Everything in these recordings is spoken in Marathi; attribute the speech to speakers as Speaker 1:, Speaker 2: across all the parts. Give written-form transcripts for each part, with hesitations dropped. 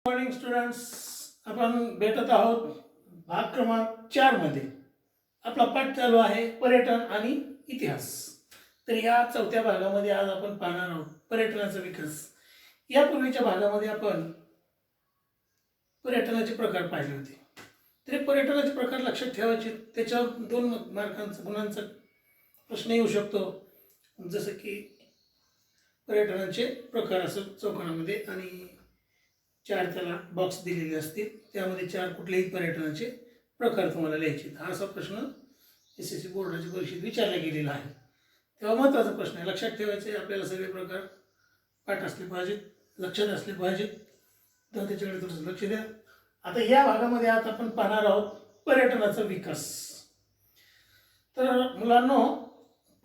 Speaker 1: मॉर्निंग स्टुडंट्स, आपण भेटत आहोत भाग क्रमांक 4 मध्ये. आपला पाठ चालू आहे पर्यटन आणि इतिहास. तर या चौथ्या भागामध्ये आज आपण पाहणार आहोत पर्यटनाचा विकास. यापूर्वीच्या भागामध्ये आपण पर्यटनाचे प्रकार पाहिले होते. तर पर्यटनाचे प्रकार लक्षात ठेवायचे. त्याच्यावर 2 मार्कांचा गुणांचा प्रश्न येऊ शकतो. जसं की पर्यटनाचे प्रकार असं चौकोनामध्ये आणि 4 त्याला बॉक्स दिलेले असतील, त्यामध्ये 4 कुठलेही पर्यटनाचे प्रकार तुम्हाला लिहायचे. हा असा प्रश्न SSC बोर्डाच्या परीक्षेत विचारला गेलेला आहे. तेव्हा महत्त्वाचा प्रश्न आहे, लक्षात ठेवायचे. आपल्याला सगळे प्रकार पाठ असले पाहिजेत, लक्षात असले पाहिजेत. तर त्याच्याकडे थोडंसं लक्ष द्या. आता या भागामध्ये आता आपण पाहणार आहोत पर्यटनाचा विकास. तर मुलांनो,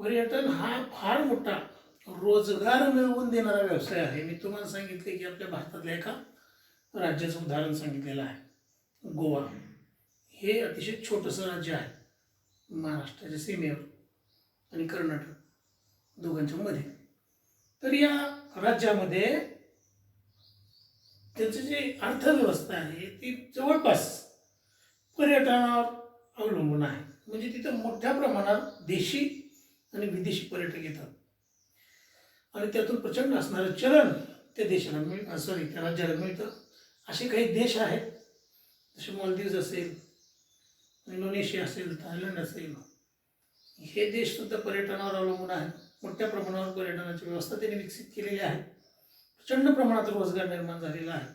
Speaker 1: पर्यटन हा फार मोठा रोजगार मिळवून देणारा व्यवसाय आहे. मी तुम्हाला सांगितले की आपल्या भारतातल्या एका राज्याचं उदाहरण सांगितलेलं आहे, गोवा. हे अतिशय छोटंसं राज्य आहे महाराष्ट्राच्या सीमेवर आणि कर्नाटक दोघांच्या मध्ये. तर या राज्यामध्ये त्यांची जी अर्थव्यवस्था आहे ती जवळपास पर्यटनावर अवलंबून आहे. म्हणजे तिथं मोठ्या प्रमाणात देशी आणि विदेशी पर्यटक येतात आणि त्यातून प्रचंड असणारं चलन त्या देशाला त्या राज्याला मिळतं. असे काही देश आहेत जसे मालदीव्स असेल, इंडोनेशिया असेल, थायलंड असेल. हे देशसुद्धा पर्यटनावर अवलंबून आहेत. मोठ्या प्रमाणावर पर्यटनाची व्यवस्था त्यांनी विकसित केलेली आहे. प्रचंड प्रमाणात रोजगार निर्माण झालेला आहे.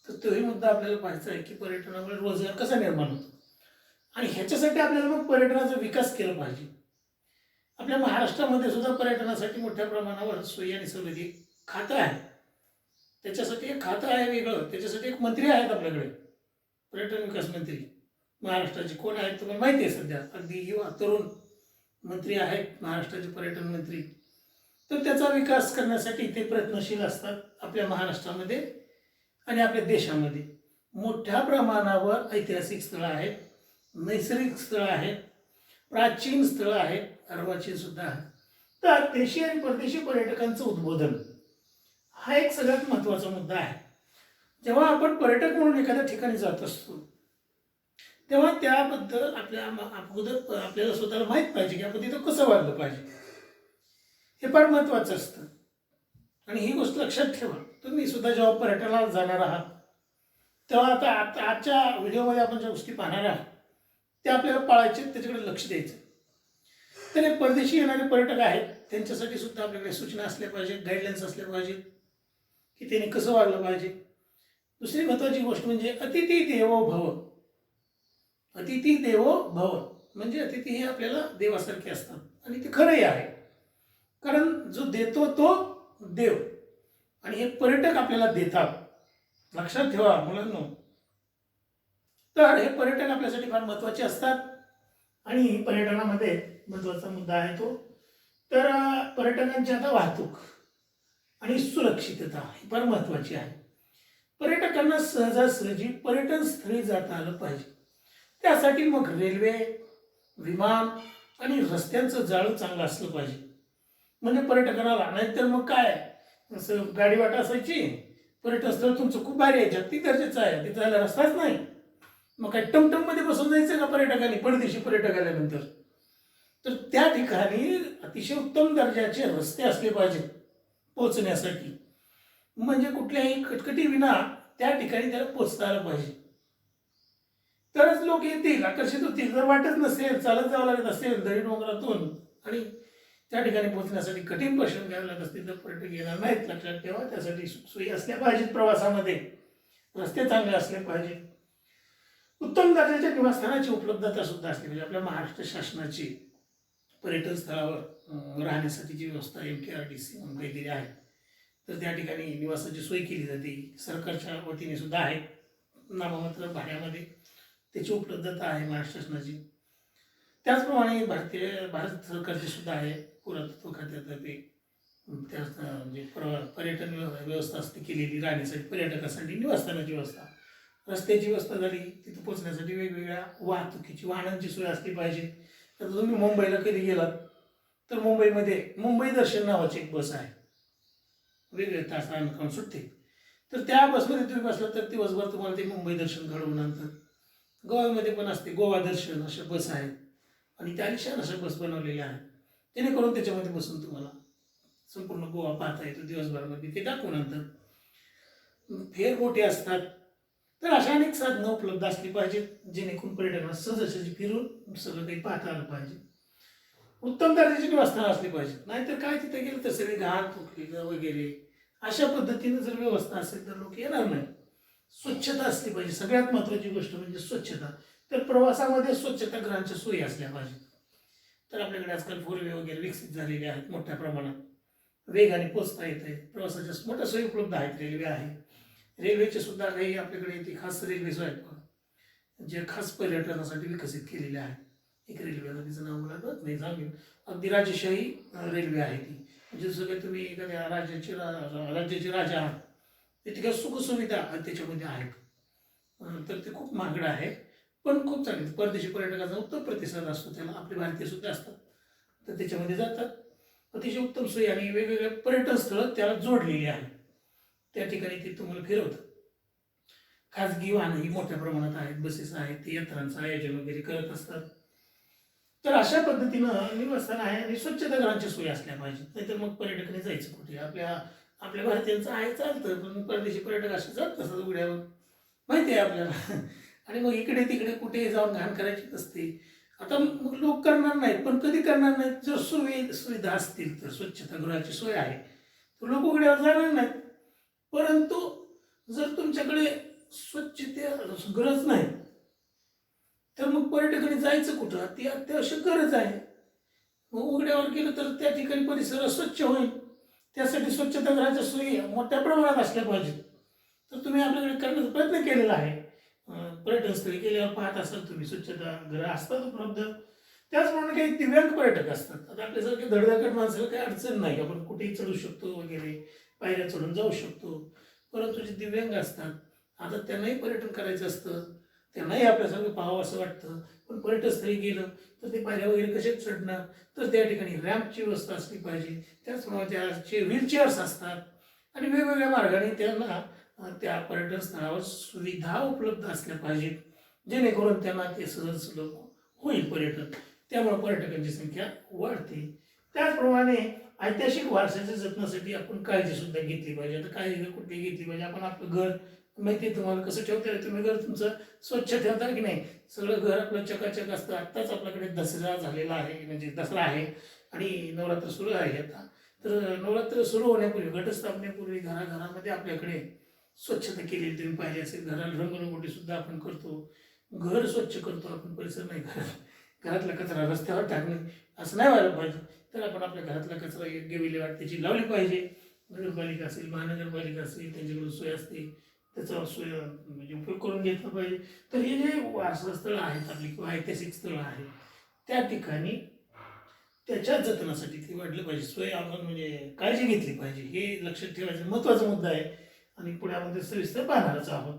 Speaker 1: तर तोही मुद्दा आपल्याला पाहायचा आहे की पर्यटनामुळे रोजगार कसा निर्माण होतो आणि ह्याच्यासाठी आपल्याला मग पर्यटनाचा विकास केला पाहिजे. आपल्या महाराष्ट्रामध्ये सुद्धा पर्यटनासाठी मोठ्या प्रमाणावर सोयी आणि सवलती खातं आहे. त्याच्यासाठी एक खातं आहे वेगळं, त्याच्यासाठी एक मंत्री आहेत आपल्याकडे, पर्यटन विकास मंत्री महाराष्ट्राचे. कोण आहेत तुम्हाला माहिती आहे? सध्या अगदी युवा तरुण मंत्री आहेत महाराष्ट्राचे पर्यटन मंत्री. तर त्याचा विकास करण्यासाठी ते प्रयत्नशील असतात. आपल्या महाराष्ट्रामध्ये आणि आपल्या देशामध्ये मोठ्या प्रमाणावर ऐतिहासिक स्थळं आहेत, नैसर्गिक स्थळं आहेत, प्राचीन स्थळं आहेत, अर्वाचीन सुद्धा आहेत. तर देशी आणि परदेशी पर्यटकांचं उद्बोधन हा एक सगळ्यात महत्त्वाचा मुद्दा आहे. जेव्हा आपण पर्यटक म्हणून एखाद्या ठिकाणी जात असतो तेव्हा त्याबद्दल अगोदर आपल्याला स्वतःला माहीत पाहिजे की आपण तिथं कसं वागलं पाहिजे. हे फार महत्त्वाचं असतं आणि ही गोष्ट लक्षात ठेवा. तुम्ही सुद्धा जेव्हा पर्यटनाला जाणार आहात तेव्हा आता आजच्या व्हिडिओमध्ये आपण ज्या गोष्टी पाहणार आहात त्या आपल्याला पाळायचे, त्याच्याकडे लक्ष द्यायचं. तर हे परदेशी येणारे पर्यटक आहेत त्यांच्यासाठी सुद्धा आपल्याकडे सूचना असल्या पाहिजेत, गाईडलाईन्स असल्या पाहिजेत की त्यांनी कसं वागलं पाहिजे. दुसरी महत्त्वाची गोष्ट म्हणजे अतिथी देवो भव. अतिथी देवो भव म्हणजे अतिथी हे आपल्याला देवासारखे असतात आणि ते खरंही आहे. कारण जो देतो तो देव आणि हे पर्यटक आपल्याला देतात. लक्षात ठेवा मुलांनो. तर हे पर्यटक आपल्यासाठी फार महत्त्वाचे असतात आणि पर्यटनामध्ये महत्त्वाचा मुद्दा आहे तो. तर पर्यटकांची आता वाहतूक आणि सुरक्षितता ही फार महत्त्वाची आहे. पर्यटकांना सहजासहजी पर्यटन स्थळी जाता आलं पाहिजे. त्यासाठी मग रेल्वे, विमान आणि रस्त्यांचं जाळं चांगलं असलं पाहिजे. म्हणजे पर्यटकांना, नाहीतर मग काय असं गाडी वाटा असायची, पर्यटन स्थळ तुमचं खूप भारी आहे, जागतिक दर्जाचं आहे, तिथं जायला रस्ताच नाही, मग काय टमटममध्ये बसून जायचं का पर्यटकांनी, परदेशी पर्यटक आल्यानंतर? तर त्या ठिकाणी अतिशय उत्तम दर्जाचे रस्ते असले पाहिजेत पोहोचण्यासाठी. म्हणजे कुठल्याही कटकटी विना त्या ठिकाणी त्याला पोहोचता आलं पाहिजे, तरच लोक येतील, आकर्षित होतील. जर वाटत नसेल, चालत जावं लागत असेल दरी डोंगरातून आणि त्या ठिकाणी पोहोचण्यासाठी कठीण परिश्रम घ्यावे लागत असतील तर पर्यटक येणार नाहीत. लक्षात ठेवा. त्यासाठी सोयी असल्या पाहिजेत. प्रवासामध्ये रस्ते चांगले असले पाहिजेत. उत्तम दर्जाच्या निवासस्थानाची उपलब्धता सुद्धा असली पाहिजे. आपल्या महाराष्ट्र शासनाची पर्यटन स्थळावर राहण्यासाठीची व्यवस्था MTRDC म्हणून काहीतरी आहे. तर त्या ठिकाणी निवासाची सोय केली जाते. सरकारच्या वतीने सुद्धा आहे, नाममात्र भाड्यामध्ये त्याची उपलब्धता आहे महाराष्ट्र शासनाची. त्याचप्रमाणे भारत सरकारची सुद्धा आहे पुरातत्व खात्यातर्फे त्या म्हणजे पर्यटन व्यवस्था असते केलेली राहण्यासाठी, पर्यटकासाठी निवासस्थानाची व्यवस्था, रस्त्याची व्यवस्था झाली. तिथं पोहोचण्यासाठी वेगवेगळ्या वाहतुकीची वाहनांची सोय असली पाहिजे. तर तुम्ही मुंबईला कधी गेलात तर मुंबईमध्ये मुंबई दर्शन नावाची एक बस आहे, वेगवेगळ्या तासांकडून सुटते. तर त्या बसमध्ये तुम्ही बसला तर दिवसभर तुम्हाला ते मुंबई दर्शन घडवून आणतात. गोव्यामध्ये पण असते गोवा दर्शन, अशा बस आहेत आणि त्या छान अशा बस बनवलेल्या आहेत, जेणेकरून त्याच्यामध्ये बसून तुम्हाला संपूर्ण गोवा पाहता येतो दिवसभरामध्ये, ते दाखवून आणतात. फेर मोठे असतात. तर अशा अनेक साधनं उपलब्ध असली पाहिजेत, जेणेकरून पर्यटकांना सहजासहजी फिरून सगळं काही पाहता आलं पाहिजे. उत्तम दर्जाची व्यवस्था असली पाहिजे, नाहीतर काय तिथे गेलं तर सगळे घाण तुटलेलं वगैरे अशा पद्धतीने जर व्यवस्था असेल तर लोक येणार नाही. स्वच्छता असली पाहिजे, सगळ्यात महत्त्वाची गोष्ट म्हणजे स्वच्छता. तर प्रवासामध्ये स्वच्छतागृहांच्या सोयी असल्या पाहिजेत. तर आपल्याकडे आजकाल 4 वे वगैरे विकसित झालेले आहेत मोठ्या प्रमाणात, वेगाने पोचता येत आहे, प्रवासाच्या मोठ्या सोयी उपलब्ध आहेत. रेल्वे आहे, रेल्वेचे सुद्धा काही आपल्याकडे ते खास रेल्वेज आहेत जे खास पर्यटनासाठी विकसित केलेले आहेत. एक रेल्वे आहे, तिचं नाव मला कळत नाही, सांगेल. अगदी राजेशाही रेल्वे आहे ती, म्हणजे सगळे तुम्ही एखाद्या राज्याचे राजा आहात, इतक्या सुखसुविधा त्याच्यामध्ये आहेत. तर ते खूप महागडं आहे, पण खूप चांगले. परदेशी पर्यटकांचा उत्तम प्रतिसाद असतो त्याला, आपले भारतीय सुद्धा असतात तर त्याच्यामध्ये जातात. अतिशय उत्तम सोयी आणि वेगवेगळे पर्यटन स्थळं त्याला जोडलेली आहेत, त्या ठिकाणी ते तुम्हाला फिरवतात. खाजगी वाहनही मोठ्या प्रमाणात आहेत, बसेस आहेत, ते यात्रांचं आयोजन वगैरे करत असतात. तर अशा पद्धतीनं निवासस्थान आहे आणि स्वच्छतागृहांची सोय असल्या पाहिजेत, नाहीतर मग पर्यटकांनी जायचं कुठे. आपल्या भारतीयांचं आहे चालतं, पण परदेशी पर्यटक असे जात नसतात उघड्यावर, माहिती आहे आपल्याला. आणि मग इकडे तिकडे कुठे जाऊन घाण करायची नसते. आता मग लोक करणार नाहीत, पण कधी करणार नाहीत जर सुविधा असतील तर. स्वच्छतागृहाची सोय आहे तर लोक उघड्यावर जाणार नाहीत. परंतु जर तुमच्याकडे स्वच्छते गरज नाही तर मग पर्यटकांनी जायचं कुठं, ती अत्यावश्यक गरज आहे. मग उघड्यावर गेलं तर त्या ठिकाणी परिसर स्वच्छ होईल. त्यासाठी स्वच्छतागृहाच्या सोयी मोठ्या प्रमाणात असल्या पाहिजेत. तर तुम्ही आपल्याकडे करण्याचा प्रयत्न केलेला आहे. पर्यटन स्थळी गेल्यावर पाहत असाल तुम्ही, स्वच्छतागृह असतात उपलब्ध. त्याचप्रमाणे काही दिव्यांग पर्यटक असतात. आता आपल्यासारखे धडधाकट माणसाला काही अडचण नाही, आपण कुठेही चढू शकतो वगैरे, पायऱ्या चढून जाऊ शकतो. परंतु जे दिव्यांग असतात, आता त्यांनाही पर्यटन करायचं असतं, त्यांनाही आपल्यासारखं पाहावं असं वाटतं, पण पर्यटनस्थळी गेलं तर ते पायऱ्या वगैरे कसे चढणार, तर त्या ठिकाणी रॅम्पची व्यवस्था असली पाहिजे. त्याचप्रमाणे त्याचे व्हीलचेअर्स असतात आणि वेगवेगळ्या मार्गाने त्यांना त्या पर्यटन स्थळावर सुविधा उपलब्ध असल्या पाहिजेत, जेणेकरून त्यांना ते सहज सुलभ होईल पर्यटन. त्यामुळे पर्यटकांची संख्या वाढते. त्याचप्रमाणे ऐतिहासिक वारशाच्या जतनासाठी आपण काळजी सुद्धा घेतली पाहिजे. आता काळजी कुठली घेतली पाहिजे, आपण आपलं घर माहिती आहे तुम्हाला कसं ठेवता, तुम्ही घर तुमचं स्वच्छ ठेवता की नाही. सगळं घर आपलं चकाचक असतं. आत्ताच आपल्याकडे दसरा झालेला आहे, म्हणजे दसरा आहे आणि नवरात्र सुरू आहे आता. तर नवरात्र सुरू होण्यापूर्वी, घटस्थापनेपूर्वी घराघरामध्ये आपल्याकडे स्वच्छता केलेली तुम्ही पाहिली असेल. घराला रंगरंगोटी सुद्धा आपण करतो, घर स्वच्छ करतो आपण, परिसर नाही. घरातला कचरा रस्त्यावर टाकणे असं नाही व्हायला पाहिजे. तर आपण आपल्या घरातला कचरा योग्य विल्हेवाट त्याची लावली पाहिजे. नगरपालिका असेल, महानगरपालिका असेल, त्यांच्याकडून सोय असते, त्याचा सोय म्हणजे उपयोग करून घेतला पाहिजे. तर हे जे वारसास्थळं आहेत आपली किंवा ऐतिहासिक स्थळं आहेत, त्या ठिकाणी त्याच्या जतनासाठी ते वाढलं पाहिजे, सोय आपण म्हणजे काळजी घेतली पाहिजे. हे लक्षात ठेवायचं महत्त्वाचा मुद्दा आहे आणि पुढे आपण ते सविस्तर पाहणारच आहोत.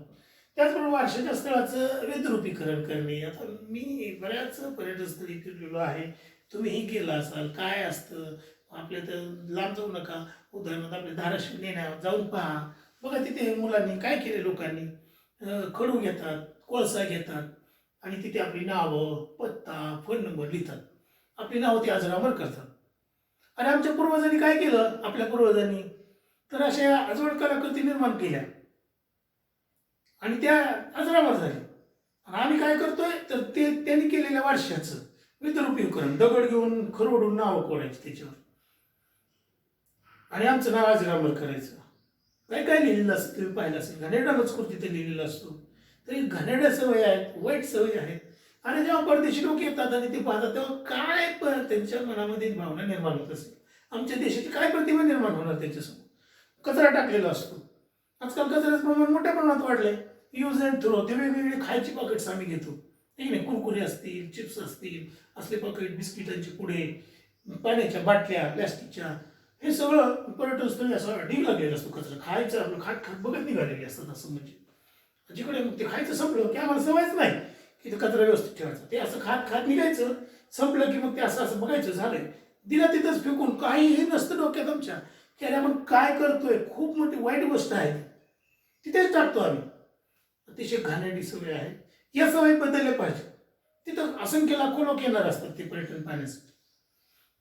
Speaker 1: त्याचबरोबर वारशाच्या स्थळाचं वेदरूपीकरण करणे. आता मी बऱ्याच पर्यटन स्थळी फिरलेलो आहे, तुम्हीही गेला असाल. काय असतं आपल्या, तर लांब जाऊ नका, उदाहरणार्थ आपल्या धाराशिव नेण्या जाऊन पहा. बघा तिथे मुलांनी काय केले, लोकांनी खडू घेतात, कोळसा घेतात आणि तिथे आपली नावं, पत्ता, फोन नंबर लिहितात. आपली नावं ते अजरामर करतात. आणि आमच्या पूर्वजांनी काय केलं, आपल्या पूर्वजांनी तर अशा अजोड कलाकृती निर्माण केल्या आणि त्या अजरामर झाल्या. आणि आम्ही काय करतोय, तर ते त्यांनी केलेल्या वारशाचं विद्रूपीकरण, दगड घेऊन खरवडून नावं कोणायची त्याच्यावर आणि आमचं नाव अजरामर करायचं. काय काय लिहिलेलं असतं तुम्ही पाहिलं असेल, घाणेरडा मजकूर तिथे लिहिलेला असतो. तरी घाणेरड्या सवयी आहेत, वाईट सवयी आहेत. आणि जेव्हा परदेशी लोक येतात आणि ते पाहतात, तेव्हा काय पण त्यांच्या मनामध्ये भावना निर्माण होत असेल, आमच्या देशाची काय प्रतिमा निर्माण होणार त्यांच्यासमोर. कचरा टाकलेला असतो. आजकाल कचऱ्याचं प्रमाण मोठ्या प्रमाणात वाढलंय. यूज अँड थ्रो, ते वेगवेगळे खायची पॉकेट्स आम्ही घेतो, ठीक नाही, कुरकुरे असतील, चिप्स असतील, असले पॉकेट, बिस्किटांचे पुडे, पाण्याच्या बाटल्या प्लॅस्टिकच्या, हे सगळं पर्यटन स्थळी असं ढीग लागलेलं असतो कचरा. खायचं आपलं खाट खाट बघत निघालेले असतात. असं म्हणजे जिकडे मग ते खायचं संपलं की आम्हाला सवयच नाही की ते कचरा व्यवस्थित ठेवायचा. ते असं खात खात निघायचं, संपलं की मग ते असं असं बघायचं, झालंय दिला तिथंच फेकून. काहीही नसतं डोक्यात आमच्या की अरे आपण काय करतोय. खूप मोठी वाईट गोष्ट आहे. तिथेच टाकतो आम्ही. अतिशय घाणेरडी सवय आहे. या सवयी बदलल्या पाहिजे. तिथं असंख्य लाखो लोक येणार असतात ते पर्यटन पाहण्यासाठी.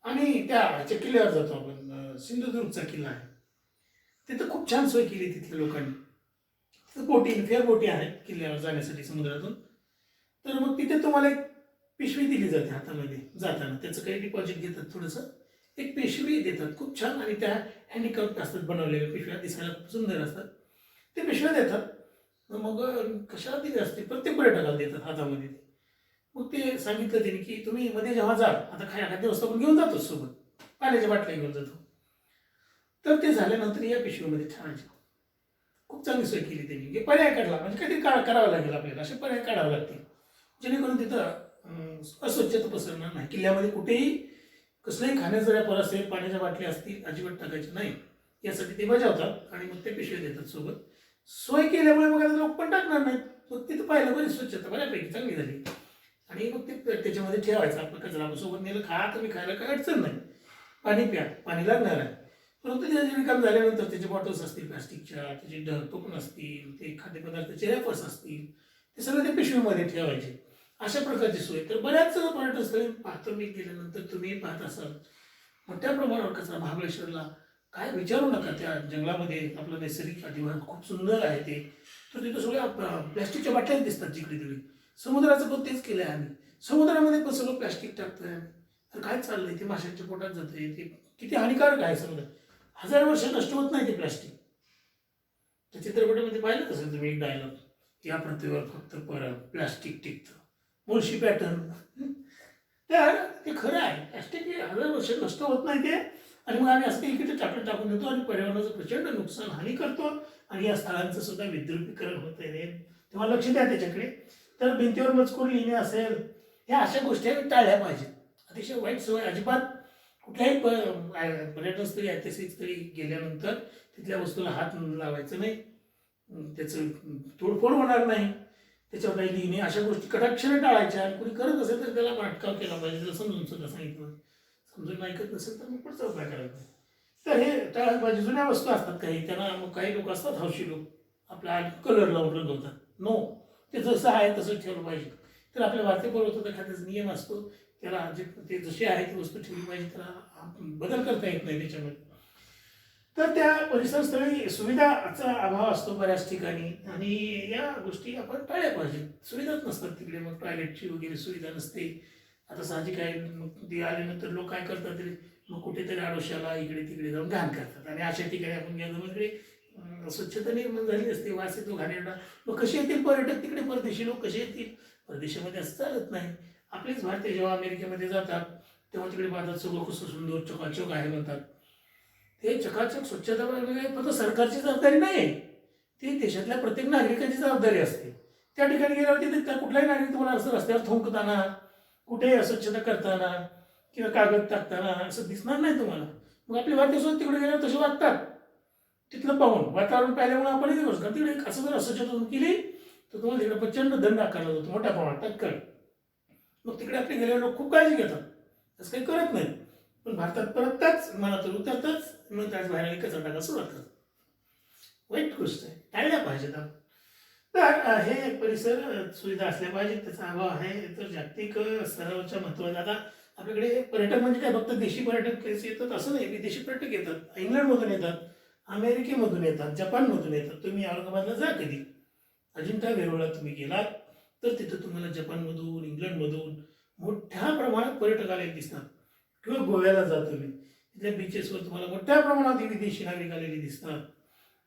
Speaker 1: आणि त्या ह्याच्या किल्ल्यावर जातो आपण, सिंधुदुर्गचा किल्ला आहे. तिथं खूप छान सोय केली तिथल्या लोकांनी. तिथं बोटिंग, फेअर बोटी आहेत किल्ल्यावर जाण्यासाठी समुद्रातून. तर मग तिथे तुम्हाला एक पिशवी दिली जाते हातामध्ये जाताना. त्याचं काही डिपॉझिट घेतात थोडंसं. एक पिशवी देतात खूप छान, आणि त्या हँडीक्राफ्ट असतात बनवलेल्या पिशव्या, दिसायला खूप सुंदर असतात. ते पिशव्या देतात. मग कशाला दिली असते, प्रत्येक पर्यटकाला देतात हातामध्ये. मग ते सांगितलं त्यांनी की तुम्ही मध्ये जेव्हा जाल, आता खाद्य वस्तू आपण घेऊन जातो सोबत, पाण्याच्या बाटल्या घेऊन जातो. तर ते झाल्यानंतर या पिशवीमध्ये ठेवायचं. खूप चांगली सोय केली त्यांनी, की पर्याय काढला म्हणजे काहीतरी करावं लागेल आपल्याला, असे पर्याय काढावे लागतील जेणेकरून तिथं अस्वच्छता पसरणार नाही. किल्ल्यामध्ये कुठेही कसल्याही खाण्याचा व्यापार असेल, पाण्याच्या बाटल्या असतील, अजिबात टाकायचे नाही, यासाठी ते बजावतात. आणि मग ते पिशव्या देतात सोबत. सोय केल्यामुळे मग आता लोक पण टाकणार नाहीत. मग तिथं पाहिलं बरी स्वच्छता बऱ्यापैकी चांगली झाली. आणि मग ते त्याच्यामध्ये ठेवायचं आपलं कचरा सोबत नेलं, तुम्ही खायला काय अडचण नाही. पाणी प्या, पाणी लागणार आहे. परंतु त्याचे काम झाल्यानंतर त्याचे बॉटल्स असतील प्लास्टिकच्या, त्याचे टोपण असतील, ते खाद्यपदार्थाचे रॅपर्स असतील, ते सगळं त्या पिशवीमध्ये ठेवायचे. अशा प्रकारची सोय. तर बऱ्याच पर्यटन स्थळी पाहतो मी गेल्यानंतर, तुम्ही पाहत असाल मोठ्या प्रमाणावर कचरा. महाबळेश्वरला काय विचारू नका, त्या जंगलामध्ये आपलं नैसर्गिक आदिवासी खूप सुंदर आहे ते. तर तिथं सगळ्या प्लॅस्टिकच्या बाटल्याच दिसतात जिकडे तिकडे. समुद्राचं पण तेच केलं आहे आम्ही. समुद्रामध्ये पण सगळं प्लॅस्टिक टाकतोय आम्ही. तर काय चाललंय, ते माशांच्या पोटात जातंय. ते किती हानिकारक आहे समुद्र. 1000 वर्ष नष्ट होत नाही ते प्लॅस्टिक. त्या चित्रपटामध्ये पाहिलं असेल तुम्ही एक डायलॉग, या पृथ्वीवर फक्त प्लॅस्टिक टिकतं, मुळशी पॅटर्न. तर ते खरं आहे, प्लॅस्टिक हे 1000 वर्ष नष्ट होत नाही ते. आणि मग आम्ही असं इकडे टाकून देतो आणि पर्यावरणाचं प्रचंड नुकसान, हानी करतो. आणि या स्थळांचं सुद्धा विद्रुपीकरण होत आहे. तेव्हा लक्ष द्या त्याच्याकडे. तर भिंतीवर मजकूर लिहिणे असेल, ह्या अशा गोष्टी आम्ही टाळल्या पाहिजेत. अतिशय वाईट सवय अजिबात. कुठल्याही पर्यटन स्थळी, ऐतिहासिक स्थळी गेल्यानंतर तिथल्या वस्तूला हात लावायचं नाही, त्याचं तोडफोड होणार नाही, त्याच्यावर काही लिहिणे, अशा गोष्टी कटाक्षाने टाळायच्या. आणि कोणी करत असेल तर त्याला अटकाव केला पाहिजे. त्याला समजून सुद्धा सांगितलं. समजून ऐकत नसेल तर मग पुढचा उपाय करायचा. तर हे टाळायला पाहिजे. जुन्या वस्तू असतात काही, त्यांना मग काही लोक असतात हौशी लोक, आपला कलर लावून रंगवतात. नो, ते जसं आहे तसं ठेवलं पाहिजे. तर आपल्या भारतीय पुरातत्व खात्याचा नियम असतो, त्याला ते जशी आहे ती वस्तू ठेवली पाहिजे, त्याला बदल करता येत नाही त्याच्यामध्ये. तर त्या परिसरस्थळी सुविधाचा अभाव असतो बऱ्याच ठिकाणी, आणि या गोष्टी आपण टाळल्या पाहिजेत. सुविधाच नसतात तिकडे, मग टॉयलेटची वगैरे सुविधा नसते. आता साहजिक आहे, मग ते आल्यानंतर लोक काय करतात, मग कुठेतरी आडोशाला इकडे तिकडे जाऊन घाण करतात. आणि अशा ठिकाणी आपण गेलो मग इकडे स्वच्छता निर्माण झाली असते, वास येतो घाणेरडा. मग कसे येतील पर्यटक तिकडे, परदेशी लोक कसे येतील? परदेशामध्ये असं चालत नाही. आपलेच भारतीय जेव्हा अमेरिकेमध्ये जातात तेव्हा तिकडे पाहतात सगळं कसं सुंदर चकाचक आहे म्हणतात. ते चकाचक स्वच्छता फक्त सरकारची जबाबदारी नाही आहे, ती देशातल्या प्रत्येक नागरिकांची जबाबदारी असते. त्या ठिकाणी गेल्यावरती त्या कुठलाही नागरिक तुम्हाला असं रस्त्यावर थुंकताना, कुठेही अस्वच्छता करताना किंवा कागद टाकताना असं दिसणार नाही तुम्हाला. मग आपली भारतीय स्वतः तिकडे गेल्यावर तसे वागतात. तिथलं पाहून वातावरण पाहिल्यामुळे आपण इथे बसतो. तिकडे असं जर अस्वच्छता केली तर तुम्हाला तिकडे प्रचंड दंड आकारला जातो मोठ्या प्रमाणात तात्काळ. मग तिकडे आपले गेलेले लोक खूप काळजी घेतात, असं काही करत नाही. पण भारतात परतताच मनातून उतरताच मग त्याच बाहेर कचरा टाकायला सुरुवात करतात. वाईट गोष्ट आहे, टाळल्या पाहिजेत आपण. तर हे परिसर सुविधा असल्या पाहिजेत, त्याचा अभाव आहे. तर जागतिक स्तरावरच्या महत्त्वाचा, आता आपल्याकडे पर्यटक म्हणजे काय, फक्त देशी पर्यटक येतात असं नाही. विदेशी पर्यटक येतात, इंग्लंडमधून येतात, अमेरिकेमधून येतात, जपानमधून येतात. तुम्ही औरंगाबादला जा कधी, अजिंठा वेरूळला तुम्ही गेलात तर तिथं तुम्हाला जपानमधून, इंग्लंडमधून मोठ्या प्रमाणात पर्यटक आलेले दिसतात. किंवा गोव्याला जा तुम्ही, तिथल्या बीचेसवर तुम्हाला मोठ्या प्रमाणात विदेशी नागरिक आलेले दिसतात.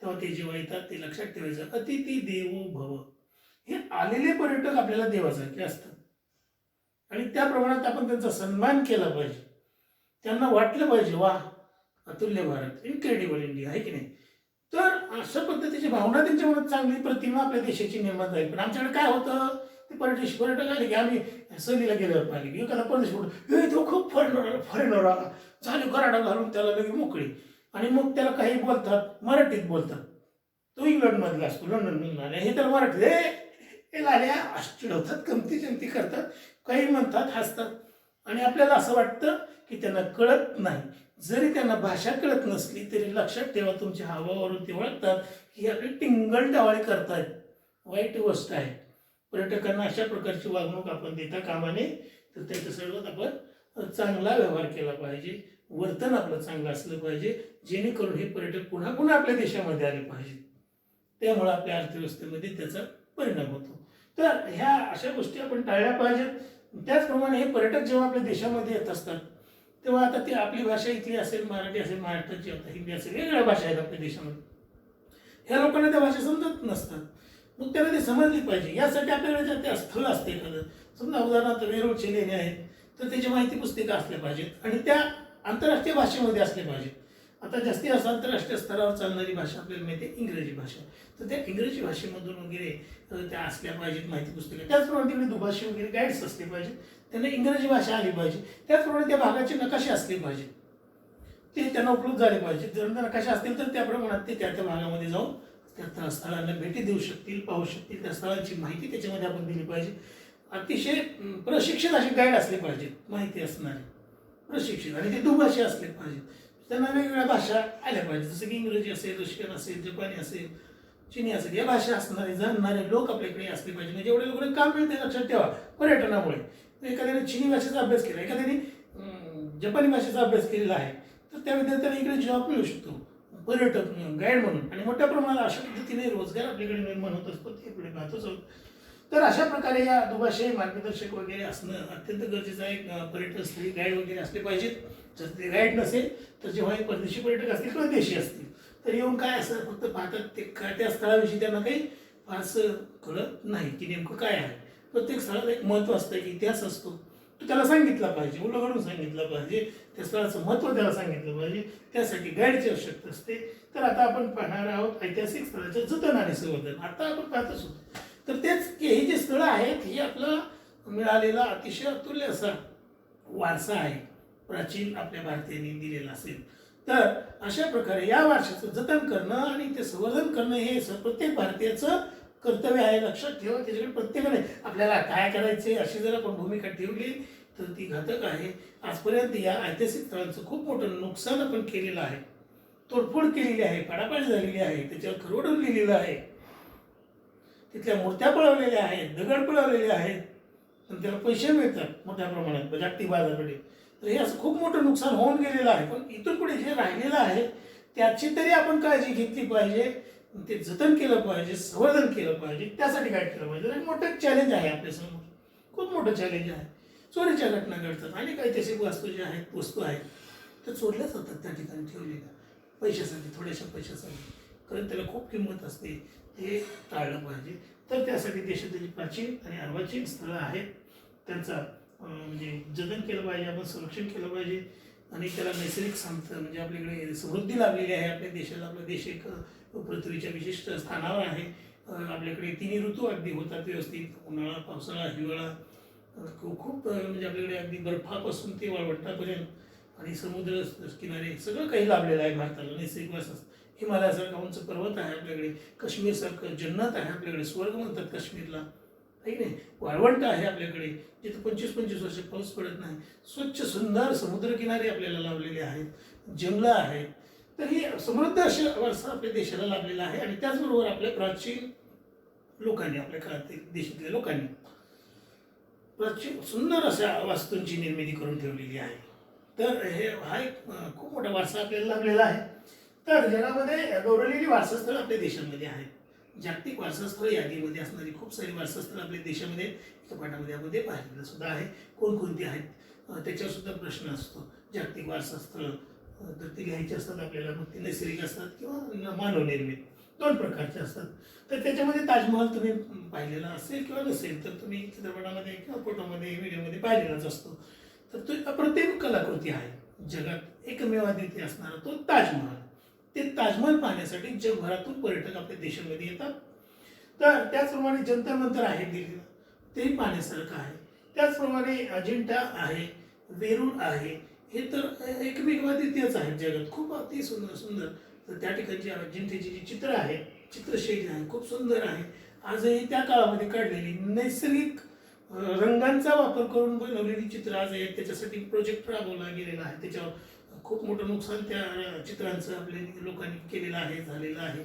Speaker 1: तेव्हा ते जेव्हा येतात ते लक्षात ठेवायचं, अतिथी देवो भव. हे आलेले पर्यटक आपल्याला देवासारखे असतात आणि त्या प्रमाणात आपण त्यांचा सन्मान केला पाहिजे. त्यांना वाटलं पाहिजे वा, अतुल्य भारत, इनक्रेडिबल इंडिया आहे की नाही. तर अशा पद्धतीची भावना त्यांच्या मनात, चांगली प्रतिमा आपल्या देशाची निर्माण झाली. पण आमच्याकडे काय होतं, ते पर्यटक आले की आम्ही सहलीला गेल्यावर पाहिले की एखादा परदेश तो खूप फॉरेनर आला, चालू कराडा घालून त्याला लगे मोकळी. आणि मग त्याला काही बोलतात, मराठीत बोलतात. तो इंग्लंडमधला असतो, लंडनमधला, हे त्याला मराठी हे लाल्या चिडवतात, गमती जमती करतात, काही म्हणतात, हसतात. आणि आपल्याला असं वाटतं की त्यांना कळत नाही. जरी त्यांना भाषा कळत नसली तरी लक्षात ठेवा, तुमच्या हावावरून ते ओळखतात की आपली टिंगल टावाळी करतायत, वाईट गोष्ट आहे. पर्यटकांना अशा प्रकारची वागणूक आपण देता कामा नये. तर त्याच्या सर्वात आपण चांगला व्यवहार केला पाहिजे, वर्तन आपलं चांगलं असलं पाहिजे, जेणेकरून हे पर्यटक पुन्हा पुन्हा आपल्या देशामध्ये आले पाहिजे. त्यामुळे आपल्या अर्थव्यवस्थेमध्ये त्याचा परिणाम होतो. तर ह्या अशा गोष्टी आपण टाळल्या पाहिजेत. त्याचप्रमाणे हे पर्यटक जेव्हा आपल्या देशामध्ये येत असतात तेव्हा आता ती आपली भाषा इथली असेल, मराठी असेल, महाराष्ट्राची आता हिंदी असेल, वेगळ्या भाषा आहेत आपल्या देशामध्ये. ह्या लोकांना त्या भाषा समजत नसतात. मग त्यांना ते समजली पाहिजे. यासाठी आपल्याकडे जर ते स्थळ असते एखादं, समजा उदाहरणार्थ वेरूळचे लेणे आहेत, तर त्याची माहिती पुस्तिका असल्या पाहिजेत आणि त्या आंतरराष्ट्रीय भाषेमध्ये असल्या पाहिजेत. आता जास्तीत जास्त आंतरराष्ट्रीय स्तरावर चालणारी भाषा आपल्याला माहिती आहे इंग्रजी भाषा. तर त्या इंग्रजी भाषेमधून वगैरे त्या असल्या पाहिजेत माहिती पुस्तिका. त्याचप्रमाणे तिकडे दुभाषी वगैरे गाईड्स असले पाहिजेत, त्यांना इंग्रजी भाषा आली पाहिजे. त्याचप्रमाणे त्या भागाचे नकाशे असले पाहिजेत, ते त्यांना उपलब्ध झाले पाहिजे. जर नकाशे असतील तर त्या प्रमाणात ते त्या त्या भागामध्ये जाऊन त्या स्थळांना भेटी देऊ शकतील, पाहू शकतील. त्या स्थळांची माहिती त्याच्यामध्ये आपण दिली पाहिजे. अतिशय प्रशिक्षित असे गाईड असले पाहिजेत, माहिती असणारे प्रशिक्षित, आणि ते दुभाषी असले पाहिजेत. त्यांना वेगवेगळ्या भाषा आल्या पाहिजेत, जसं की इंग्रजी असेल, रशियन असेल, जपानी असेल, चिनी असेल, या भाषा असणारे जाणणारे लोक आपल्याकडे असले पाहिजे. म्हणजे एवढ्या लोकांना काम मिळते लक्षात ठेवा पर्यटनामुळे. एखाद्याने चिनी भाषेचा अभ्यास केला, एखाद्याने जपानी भाषेचा अभ्यास केलेला आहे, तर त्या विद्यार्थ्याला इकडे जॉब मिळू शकतो पर्यटक गाईड म्हणून. आणि मोठ्या प्रमाणात अशा पद्धतीने रोजगार आपल्याकडे निर्माण होत असतो, ते पुढे पाहतोच आहोत. तर अशा प्रकारे या दुभाषी मार्गदर्शक वगैरे असणं अत्यंत गरजेचं आहे. पर्यटन स्थळी गाईड वगैरे असले पाहिजेत. जर ते गाईड नसेल तर जेव्हा हे परदेशी पर्यटक असतील किंवा देशी असतील तर येऊन काय असं फक्त पाहतात, ते काय त्या स्थळाविषयी त्यांना काही फारसं कळत नाही की नेमकं काय आहे. प्रत्येक स्थळाला एक महत्त्व असतं, एक इतिहास असतो, तो त्याला सांगितला पाहिजे, उलगडून सांगितलं पाहिजे, त्या स्थळाचं महत्त्व त्याला सांगितलं पाहिजे. त्यासाठी गाईडची आवश्यकता असते. तर आता आपण पाहणार आहोत ऐतिहासिक स्थळाचं जतन आणि संवर्धन. आता आपण पाहतच होतो. तर तेच की ही जी स्थळं आहेत ही आपलं मिळालेला अतिशय अतुल्य असा वारसा आहे, प्राचीन आपल्या भारतीयांनी दिलेला असेल. तर अशा प्रकारे या वारशाचं जतन करणं आणि ते संवर्धन करणं हे प्रत्येक भारतीयाचं कर्तव्य आहे. लक्षात ठेवा, त्याच्याकडे प्रत्येकाने आपल्याला काय करायचे अशी जर आपण भूमिका ठेवली तर ती घातक आहे. आजपर्यंत या ऐतिहासिक स्थळांचं खूप मोठं नुकसान आपण केलेलं आहे, तोडफोड केलेली आहे, पाडापाडी झालेली आहे, त्याच्यावर खरवडून लिहिलेलं आहे, तिथल्या मूर्त्या पळवलेल्या आहेत, दगड पळवलेले आहेत, पण त्याला पैसे मिळतात मोठ्या प्रमाणात जागतिक बाजारपेठेत. तर हे असं खूप मोठं नुकसान होऊन गेलेलं आहे. पण इथून पुढे जे राहिलेलं आहे त्याची तरी आपण काळजी घेतली पाहिजे, ते जतन केलं पाहिजे, संवर्धन केलं पाहिजे. त्यासाठी काय केलं पाहिजे. एक मोठं चॅलेंज आहे आपल्यासमोर, खूप मोठं चॅलेंज आहे. चोरीच्या घटना घडतात, अनेक ऐतिहासिक वस्तू आहेत त्या चोरल्या जातात त्या ठिकाणी ठेवलेल्या पैशासाठी, थोड्याशा पैशासाठी, कारण त्याला खूप किंमत असते. ते टाळलं पाहिजे. तर त्यासाठी देशातील प्राचीन आणि अर्वाचीन स्थळं आहेत त्यांचा म्हणजे जतन केलं पाहिजे, आपण संरक्षण केलं पाहिजे. आणि त्याला नैसर्गिक संपदा म्हणजे आपल्याकडे समृद्धी लाभलेली आहे आपल्या देशाला. आपला देश एक पृथ्वीच्या विशिष्ट स्थानावर आहे. आपल्याकडे तिन्ही ऋतू अगदी होतात व्यवस्थित, उन्हाळा, पावसाळा, हिवाळा. खूप म्हणजे आपल्याकडे अगदी बर्फापासून ते वाळवंटापर्यंत आणि समुद्र किनारे सगळं काही लाभलेलं आहे भारताला. नैसर्गिक वारसा, हिमालयासारखा उंच पर्वत आहे आपल्याकडे, काश्मीरसारखं जन्नत आहे आपल्याकडे, स्वर्ग म्हणतात काश्मीरला, आहे की नाही. वाळवंट आहे आपल्याकडे जिथं 25-25 वर्ष पाऊस पडत नाही. स्वच्छ सुंदर समुद्रकिनारे आपल्याला लाभलेले आहेत, जंगलं आहेत. तर ही समृद्ध अशी वारसा आपल्या देशाला लाभलेला आहे. आणि त्याचबरोबर आपल्या प्राचीन लोकांनी, आपल्या काळातील देशातल्या लोकांनी प्राचीन सुंदर अशा वास्तूंची निर्मिती करून ठेवलेली आहे. तर हा एक खूप मोठा वारसा आपल्याला लाभलेला आहे. तर जगामध्ये गौरवलेली वारसास्थळं आपल्या देशामध्ये आहेत. जागतिक वारसास्थळ यादीमध्ये असणारी खूप सारी वारसास्थळं आपल्या देशामध्ये एका पाठामध्ये आपण ते पाहिलेलं सुद्धा आहे. कोणकोणती आहेत त्याच्यावर सुद्धा प्रश्न असतो. जागतिक वारसास्थळं तर ते घ्यायचे असतात आपल्याला, मग ते नैसर्गिक असतात किंवा मानवनिर्मित, दोन प्रकारचे असतात. तर त्याच्यामध्ये ताजमहल तुम्ही पाहिलेला असेल किंवा नसेल तर तुम्ही चित्रपटामध्ये किंवा फोटोमध्ये व्हिडिओमध्ये पाहिलेलाच असतो. तर तो अप्रतिम कलाकृती आहे, जगात एकमेव अद्वितीय असणारा तो ताजमहल. ते ताजमहल पाहण्यासाठी जगभरातून पर्यटक आपल्या देशामध्ये येतात. तर त्याचप्रमाणे जंतर मंतर आहे दिल्लीला, तेही पाहण्यासारखं आहे. त्याचप्रमाणे अजिंठा आहे, वेरूळ आहे, हे तर एकमेव अद्वितीयच आहेत जगात, खूप अति सुंदर सुंदर. तर त्या ठिकाणची अजिंठ्याची जी चित्र आहेत, चित्रशैली आहे खूप सुंदर आहे. आजही त्या काळामध्ये काढलेली नैसर्गिक रंगांचा वापर करून बनवलेली चित्र आज आहेत. त्याच्यासाठी प्रोजेक्ट राबवला गेलेला आहे, त्याच्यावर खूप मोठं नुकसान त्या चित्रांचं आपल्या लोकांनी केलेलं आहे, झालेलं आहे.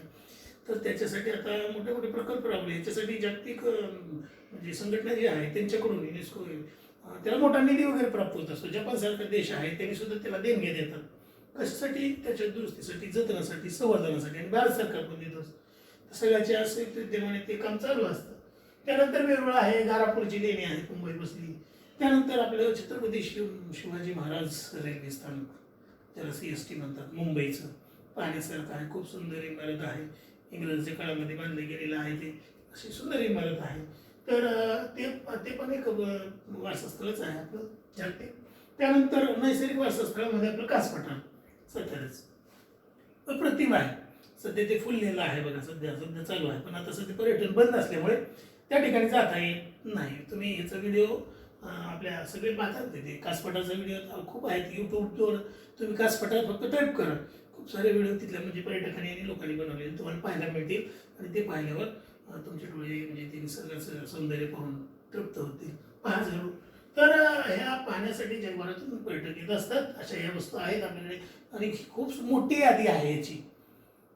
Speaker 1: तर त्याच्यासाठी आता मोठे मोठे प्रकल्प राबवले. याच्यासाठी जागतिक म्हणजे संघटना जी आहे त्यांच्याकडून युनेस्को त्याला मोठा निधी वगैरे प्राप्त होत असतो. जपानसारखा देश आहे त्यांनी सुद्धा त्याला देणग्या देतात. कशासाठी? त्याच्या दुरुस्तीसाठी, जतनासाठी, संवर्धनासाठी, आणि भारत सरकार पण देत असतं. सगळ्याचे असे विद्यमाने ते काम चालू असतं. त्यानंतर वेरूळ आहे, घारापूरची लेणी आहे मुंबई बसली. त्यानंतर आपलं छत्रपती शिवाजी महाराज रेल्वे स्थानक, त्याला CST म्हणतात, मुंबईचं पाहण्यासारखं आहे. खूप सुंदर इमारत आहे, इंग्रजांच्या काळामध्ये बांधले गेलेलं आहे. ते अशी सुंदर इमारत आहे. तर ते पण एक वारसास्थळच आहे आपलं जागतिक. त्यानंतर नैसर्गिक वारसास्थळामध्ये आपलं कासपठार साताऱ्याच अप्रतिम आहे. सध्या ते फुललेलं आहे बघा, सध्या चालू आहे. पण आता सध्या पर्यटन बंद असल्यामुळे त्या ठिकाणी जाता येत नाही. तुम्ही याचा व्हिडिओ आपल्या सगळे पाहतात ते कासपठारचा व्हिडिओ खूप आहेत यूट्यूबवर. तुम्ही कासपठार फक्त टाईप करा, खूप सारे व्हिडिओ तिथल्या म्हणजे पर्यटकांनी आणि लोकांनी बनवलेले तुम्हाला पाहायला मिळतील. आणि ते पाहिल्यावर तुमचे डोळे म्हणजे ते निसर्गाचं सौंदर्य पाहून तृप्त होतील. पहा जरूर. तर ह्या पाहण्यासाठी जगभरातून पर्यटक येत असतात. अशा ह्या वस्तू आहेत आपल्याकडे. आणि खूप मोठी यादी आहे याची,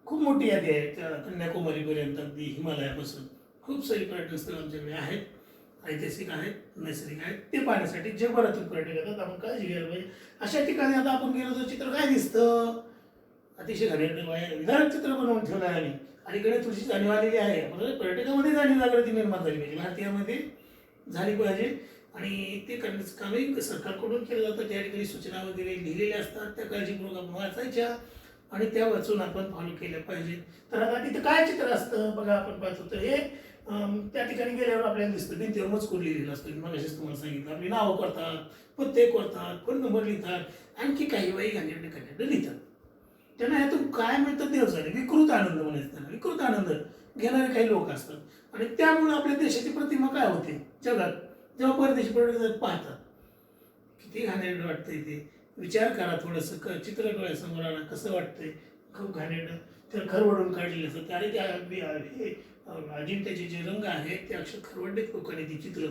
Speaker 1: खूप मोठी यादी आहे. कन्याकुमारीपर्यंत अगदी हिमालयापासून खूप सारी पर्यटन स्थळं आमच्याकडे आहेत. ऐतिहासिक आहेत, नैसर्गिक आहेत. ते पाहण्यासाठी जगभरातून पर्यटक येतात. आपण काळजी घ्यायला पाहिजे. अशा ठिकाणी आता आपण गेलो तर चित्र काय दिसतं? अतिशय विधारक चित्र बनवून ठेवलं आहे आम्ही. अलीकडे तुझी जाणीव आलेली आहे. आपल्याला पर्यटकामध्ये जाणीव जागृती निर्माण झाली पाहिजे, भारतीयामध्ये झाली पाहिजे. आणि ते करण्याचं कामही सरकारकडून केलं जातं. त्या ठिकाणी सूचना वगैरे लिहिलेल्या असतात, त्या काळजीपूर्वक आपण वाचायच्या आणि त्या वाचून आपण फॉलो केल्या पाहिजे. तर आता तिथं काय चित्र असतं बघा, आपण पाहतो तर हे त्या ठिकाणी गेल्यावर आपल्याला दिसतं भिंतीवर मजकूर लिहिलेलं असतं. मग असेच तुम्हाला सांगितलं, आपली नावं करतात, पत्ते करतात, फोन नंबर लिहितात, आणखी काही वाई घाणेरडे लिहितात. त्यांना ह्यातून काय मिळतं देव जाणे. विकृत आनंद म्हणायचं त्यांना. विकृत आनंद घेणारे काही लोक असतात. आणि त्यामुळे आपल्या देशाची प्रतिमा काय होते जगात, जेव्हा परदेशी पर्यटक पाहतात. किती घाणेरडं वाटतंय ते. विचार करा थोडंसं, चित्र डोळ्यासमोर आणा, कसं वाटतंय. खूप घाणेरडं. तर खरवडून काढलेलं असतं. अरे त्या हे अजिंठ्याचे जे रंग आहेत ते अक्षर खरवडलेत लोकांनी. ती चित्र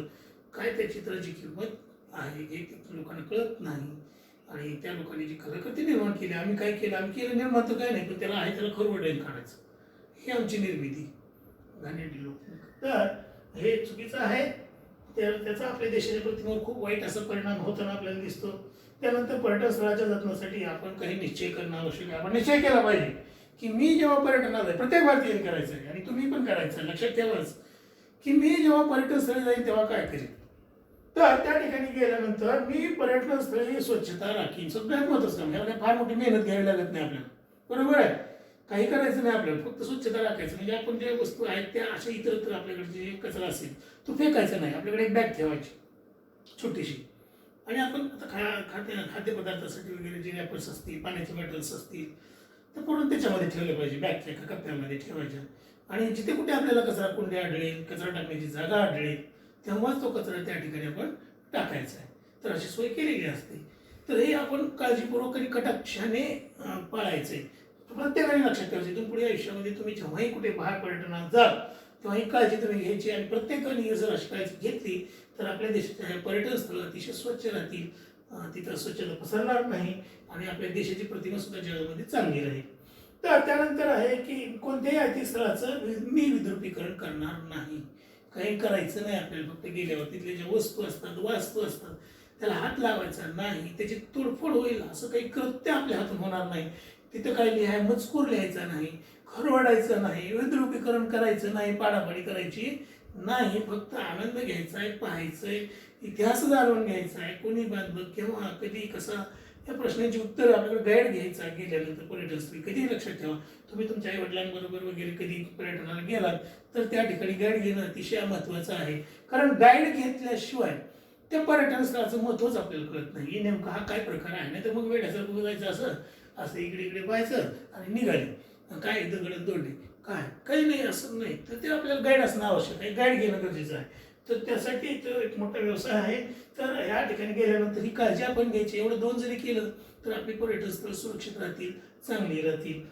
Speaker 1: काय, त्या चित्राची किंमत आहे हे लोकांना कळत नाही. आणि त्या लोकांनी जी कलाकृती निर्माण केली, आम्ही काय केलं, आम्ही केलं निर्माण तर काय नाही, पण त्याला आहे त्याला खरवडून काढायचं, ही आमची निर्मिती घाणेरडी लोक. तर हे चुकीचं आहे. त्याचा आपल्या देशाच्या प्रतिमेवर खूप वाईट असा परिणाम होताना आपल्याला दिसतो. त्यानंतर पर्यटन स्थळाच्या जतनासाठी आपण काही निश्चय करणं आवश्यक आहे. आपण निश्चय केला पाहिजे की मी जेव्हा पर्यटनाला प्रत्येक भारतीयाने करायचं आहे आणि तुम्ही पण करायचं. लक्षात ठेवाच की मी जेव्हा पर्यटन स्थळी जाईन तेव्हा काय करेन. तर त्या ठिकाणी गेल्यानंतर मी पर्यटन स्थळी स्वच्छता राखीन. सगळ्यात महत्त्वाचं काम. ह्याला फार मोठी मेहनत घ्यावी लागत नाही आपल्याला, बरोबर आहे. काही करायचं नाही आपल्याला, फक्त स्वच्छता राखायचं. म्हणजे आपण ज्या वस्तू आहेत त्या अशा इतरत्र आपल्याकडे जे कचरा असेल तो फेकायचा नाही. आपल्याकडे एक बॅग ठेवायची छोटीशी. आणि आपण आता खाद्यपदार्थासाठी वगैरे जे रॅपर्स असतील, पाण्याचे बॉटल्स असतील, तर पूर्ण त्याच्यामध्ये ठेवले पाहिजे, बॅगच्या एका कप्प्यामध्ये ठेवायच्या. आणि जिथे कुठे आपल्याला कचरा कुंडी आढळेल, कचरा टाकण्याची जागा आढळेल, तेव्हाच तो कचरा त्या ठिकाणी आपण टाकायचा आहे. तर अशी सोय केलेली असते. तर हे आपण काळजीपूर्वक आणि कटाक्षाने पाळायचं आहे. प्रत्येकाने लक्षात ठेवायचं. इथून पुढे आयुष्यामध्ये तुम्ही जेव्हाही कुठे बाहेर पर्यटनात जाल तेव्हा ही काळजी तुम्ही घ्यायची. आणि प्रत्येकाने जर अशी काळजी घेतली तर आपल्या देशाच्या पर्यटन स्थळं अतिशय स्वच्छ राहतील. तिथं स्वच्छता पसरणार नाही आणि आपल्या देशाची प्रतिमा सुद्धा जगामध्ये चांगली राहील. तर त्यानंतर आहे की कोणत्याही ऐतिहासिक स्थळाचं मी विद्रुपीकरण करणार नाही. काही करायचं नाही आपल्याला. फक्त गेल्यावर तिथल्या ज्या वस्तू असतात, वास्तू असतात, त्याला हात लावायचा नाही. त्याची तोडफोड होईल असं काही कृत्य आपल्या हातून होणार नाही. तिथं काही लिहाय मजकूर लिहायचा नाही, खरवडायचं नाही, विद्रुपीकरण करायचं नाही, पाडापाडी करायची नाही. फक्त आनंद घ्यायचा आहे, पाहायचं आहे, इतिहास जाणून घ्यायचा आहे. कोणी बांधलं, केव्हा, कधी, कसा, या प्रश्नांची उत्तर आपल्याकडे गाईड घ्यायचा गेल्यानंतर पर्यटन स्थळी. कधी लक्षात ठेवा, तुम्ही तुमच्या आई वडिलांबरोबर वगैरे कधी पर्यटनाला गेलात तर त्या ठिकाणी गाईड घेणं अतिशय महत्त्वाचं आहे. कारण गाईड घेतल्याशिवाय त्या पर्यटन स्थळाचं महत्त्वच आपल्याला कळत नाही की नेमका हा काय प्रकार आहे. नाही तर मग वेड्यासारखं जायचं असं असं इकडे इकडे पाहायचं आणि निघाले काय दगड तोडले काय, काही नाही असं नाही. तर ते आपल्याला गाईड असणं आवश्यक आहे, गाईड घेणं गरजेचं आहे. तर त्यासाठी तो एक मोठा व्यवसाय आहे. तर ह्या ठिकाणी गेल्यानंतर ही काळजी आपण घ्यायची. एवढं दोन जरी केलं तर आपली पर्यटन स्थळ सुरक्षित राहतील, चांगली राहतील.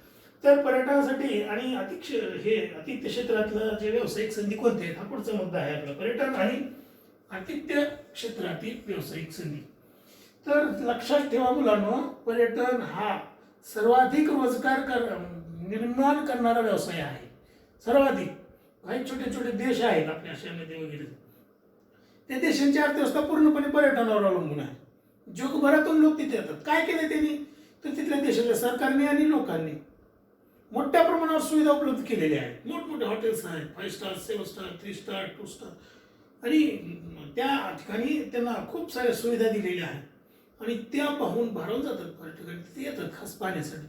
Speaker 1: तर पर्यटनासाठी आणि आतिथ्य क्षेत्रातलं जे व्यावसायिक संधी कोणते आहेत हा पुढचा मुद्दा आहे आपला. पर्यटन आणि आतिथ्य क्षेत्रातील व्यावसायिक संधी. तर लक्षात ठेवा मुलांनो, पर्यटन हा सर्वाधिक रोजगार निर्माण करणारा व्यवसाय आहे. सर्वाधिक. काही छोटे छोटे देश आहेत आपल्या आशियामध्ये वगैरे, त्या देशांची अर्थव्यवस्था पूर्णपणे पर्यटनावर अवलंबून आहे. जगभरातून लोक तिथे येतात. काय केलं त्यांनी? तर तिथल्या देशाच्या सरकारने आणि लोकांनी मोठ्या प्रमाणावर सुविधा उपलब्ध केलेल्या आहेत. मोठमोठे हॉटेल्स आहेत, 5 स्टार, 7 स्टार, 3 स्टार, 2 स्टार, आणि त्या ठिकाणी त्यांना खूप साऱ्या सुविधा दिलेल्या आहेत आणि त्या पाहून भारावून जातात पर्यटक, तिथे येतात खास पाहण्यासाठी.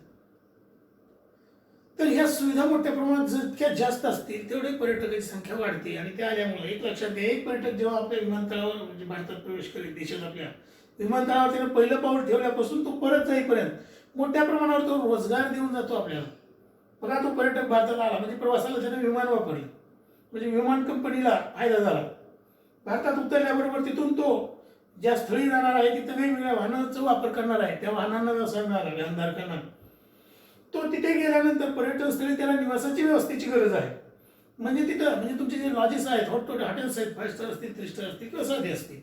Speaker 1: तर ह्या सुविधा मोठ्या प्रमाणात जितक्या जास्त असतील तेवढे पर्यटकांची संख्या वाढते आणि त्या आल्यामुळे एक लक्षात घ्या, एक पर्यटक जेव्हा आपल्या विमानतळावर म्हणजे भारतात प्रवेश करेल, देशात आपल्या विमानतळावर त्यानं पहिलं पाऊल ठेवल्यापासून तो परत जाईपर्यंत मोठ्या प्रमाणावर तो रोजगार देऊन जातो आपल्याला. बघा, तो पर्यटक भारतात आला म्हणजे प्रवासाला त्यानं विमान वापरलं, म्हणजे विमान कंपनीला फायदा झाला. भारतात उतरल्याबरोबर तिथून तो ज्या स्थळी जाणार आहे तिथं वेगवेगळ्या वाहनांचा वापर करणार आहे, त्या वाहनांना व्यवसाय मिळाला वाहनधारकांना. तो तिथे गेल्यानंतर पर्यटन स्थळी त्याला निवासाची व्यवस्थेची गरज आहे. म्हणजे तिथं म्हणजे तुमचे जे लॉजेस आहेत, हॉटेल्स आहेत, 5 स्टार असतील, 3 स्टार असतील किंवा साधे असतील,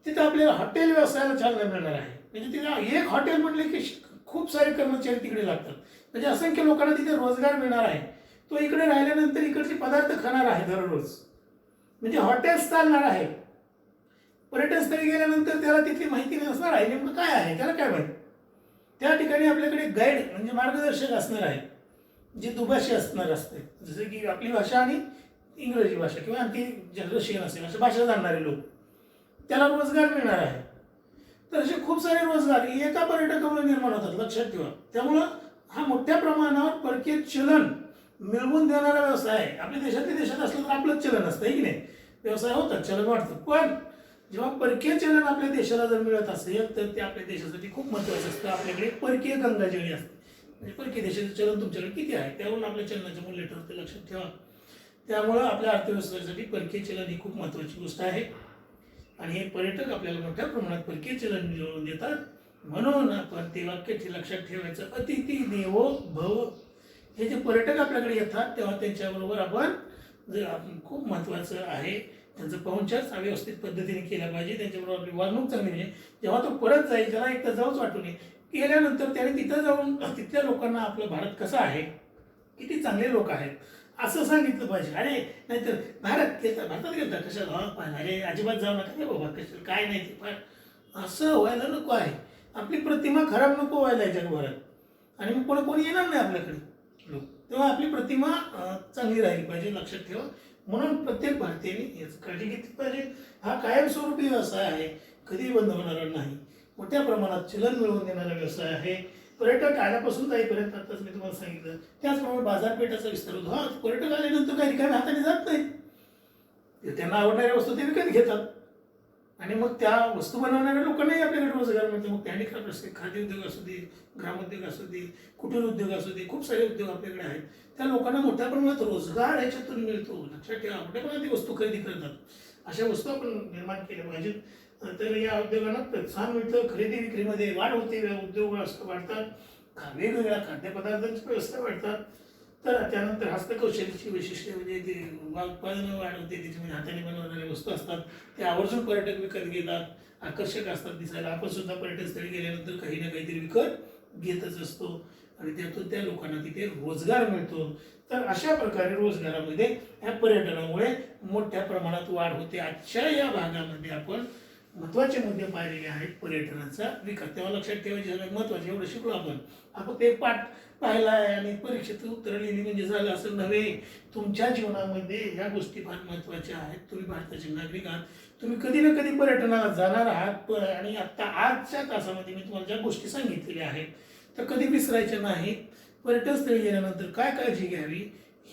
Speaker 1: तिथं आपल्याला हॉटेल व्यवसायाला चालना मिळणार आहे. म्हणजे तिथं एक हॉटेल म्हटले की खूप सारे कर्मचारी तिकडे लागतात, म्हणजे असंख्य लोकांना तिथे रोजगार मिळणार आहे. तो इकडे राहिल्यानंतर इकडचे पदार्थ खाणार आहे दररोज, म्हणजे हॉटेल्स चालणार आहे. पर्यटन स्थळी गेल्यानंतर त्याला तिथली माहिती नसणार आहे नेमकं काय आहे, त्याला काय माहिती. त्या ठिकाणी आपल्याकडे गाईड म्हणजे मार्गदर्शक असणार आहे, जे दुभाषी असणार असते, जसे की आपली भाषा आणि इंग्रजी भाषा किंवा आणखी रशियन असेल अशा भाषा जाणणारे लोक, त्याला रोजगार मिळणार आहे. तर असे खूप सारे रोजगार एका पर्यटकामुळे निर्माण होतात, लक्षात ठेवा. त्यामुळं हा मोठ्या प्रमाणावर परकीय चलन मिळवून देणारा व्यवसाय आहे. आपल्या देशातल्या देशात असलं तर आपलंच चलन असतं, की नाही, व्यवसाय होतात, चलन वाढतं. पण जेव्हा परकीय चलन आपल्या देशाला जर मिळत असेल तर ते आपल्या देशासाठी खूप महत्त्वाचं असतं. आपल्याकडे परकीय गंगाजळी असते, म्हणजे परकीय देशाचं चलन तुमच्याकडे किती आहे त्यावरून आपल्या चलनाचे मूल्य ठरते, लक्षात ठेवा. त्यामुळं आपल्या अर्थव्यवस्थेसाठी परकीय चलन ही खूप महत्त्वाची गोष्ट आहे आणि हे पर्यटक आपल्याला मोठ्या प्रमाणात परकीय चलन मिळवून देतात. म्हणून आपण ते वाक्य लक्षात ठेवायचं, अतिथी देवो भव. हे जे पर्यटक आपल्याकडे येतात तेव्हा त्यांच्याबरोबर आपण खूप महत्त्वाचं आहे, त्यांचं पाहुणचार व्यवस्थित पद्धतीने केला पाहिजे, त्यांच्याबरोबर आपली वागणूक चांगली म्हणजे जेव्हा तो परत जाईल त्याला एक तर जाऊच वाटू नये. गेल्यानंतर त्याने तिथं जाऊन तिथल्या लोकांना आपलं भारत कसं आहे, किती चांगले लोक आहेत असं सांगितलं पाहिजे. अरे नाहीतर भारतात गेलता कशाला, अरे अजिबात जाऊ नका रे बाबा, कशाला काय नाही ते, पण असं व्हायला नको आहे. आपली प्रतिमा खराब नको व्हायला जगभरात आणि मग कोणी येणार नाही आपल्याकडे लोक, तेव्हा आपली प्रतिमा चांगली राहिली पाहिजे, लक्षात ठेवा. म्हणून प्रत्येक भारतीयाने याची काळजी घेतली पाहिजे. हा कायमस्वरूपी व्यवसाय आहे, कधीही बंद होणारा नाही, मोठ्या प्रमाणात चलन मिळवून देणारा व्यवसाय आहे. पर्यटक आल्यापासून जाईपर्यंत आताच मी तुम्हाला सांगितलं, त्याचप्रमाणे बाजारपेठाचा विस्तार होतो. हा, पर्यटक आल्यानंतर काही रिकाम्या हाताने जात नाहीत, त्यांना आवडणाऱ्या वस्तू ते विकत घेतात आणि मग त्या वस्तू बनवणाऱ्या लोकांनाही आपल्याकडे रोजगार मिळतो. मग त्यांनी काय असते, खाद्य उद्योग असू दे, ग्रामोद्योग असू दे, कुटीर उद्योग असू दे, खूप सारे उद्योग आपल्याकडे आहेत. त्या लोकांना मोठ्या प्रमाणात रोजगार याच्यातून मिळतो, लक्षात ठेवा. मोठ्या प्रमाणात ती वस्तू खरेदी करतात, अशा वस्तू आपण निर्माण केल्या पाहिजेत. तर या उद्योगांना प्रोत्साहन मिळतं, खरेदी विक्रीमध्ये वाढ होते, उद्योग वाढतात, वेगवेगळ्या खाद्यपदार्थांची व्यवस्था वाढतात. तर त्यानंतर हस्तकौशल्याची वैशिष्ट्ये म्हणजे ते उत्पादनं वाढवते, त्याच्यामध्ये हाताने बनवणाऱ्या वस्तू असतात, ते आवर्जून पर्यटक विकत घेतात, आकर्षक असतात दिसायला. आपण सुद्धा पर्यटन स्थळी गेल्यानंतर काही ना काहीतरी विकत घेतच असतो आणि त्यातून त्या लोकांना तिथे रोजगार मिळतो. तर अशा प्रकारे रोजगारामध्ये या पर्यटनामुळे मोठ्या प्रमाणात वाढ होते. आजच्या या भागामध्ये आपण महत्त्वाचे मुद्दे पाहिलेले आहेत पर्यटनाचा विकास. तेव्हा लक्षात ठेवायचे सगळ्यात महत्त्वाचे एवढं शिकलो आपण ते पाठ पाहिला आहे आणि परीक्षेत उत्तरं लिहिली म्हणजे झालं असं नव्हे. तुमच्या जीवनामध्ये ह्या गोष्टी फार महत्त्वाच्या आहेत. तुम्ही भारताचे नागरिक आहात, तुम्ही कधी ना कधी पर्यटनाला जाणार आहात आणि आत्ता आजच्या तासामध्ये मी तुम्हाला ज्या गोष्टी सांगितलेल्या आहेत तर कधी विसरायच्या नाहीत. पर्यटन स्थळी गेल्यानंतर काय काळजी घ्यावी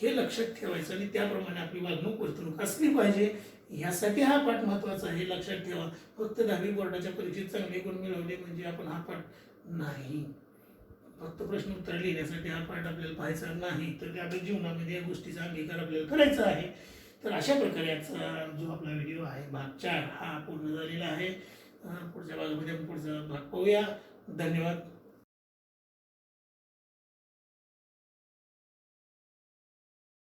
Speaker 1: हे लक्षात ठेवायचं आणि त्याप्रमाणे आपली वागणूक वर्तणूक असली पाहिजे. ह्यासाठी हा पाठ महत्त्वाचा आहे, लक्षात ठेवा. फक्त 10वी बोर्डाच्या परीक्षेत चांगले गुण मिळवले म्हणजे आपण हा पाठ नाही, फक्त प्रश्न उत्तर लिहिण्यासाठी हा पाठ आपल्याला पाहायचा नाही, तर त्या आपल्या जीवनामध्ये या गोष्टीचा अंगीकार आपल्याला करायचा आहे. तर अशा प्रकारे आजचा जो आपला व्हिडिओ आहे भाग 4 हा पूर्ण झालेला आहे. पुढच्या भागामध्ये आपण पुढचा भाग पाहूया. धन्यवाद.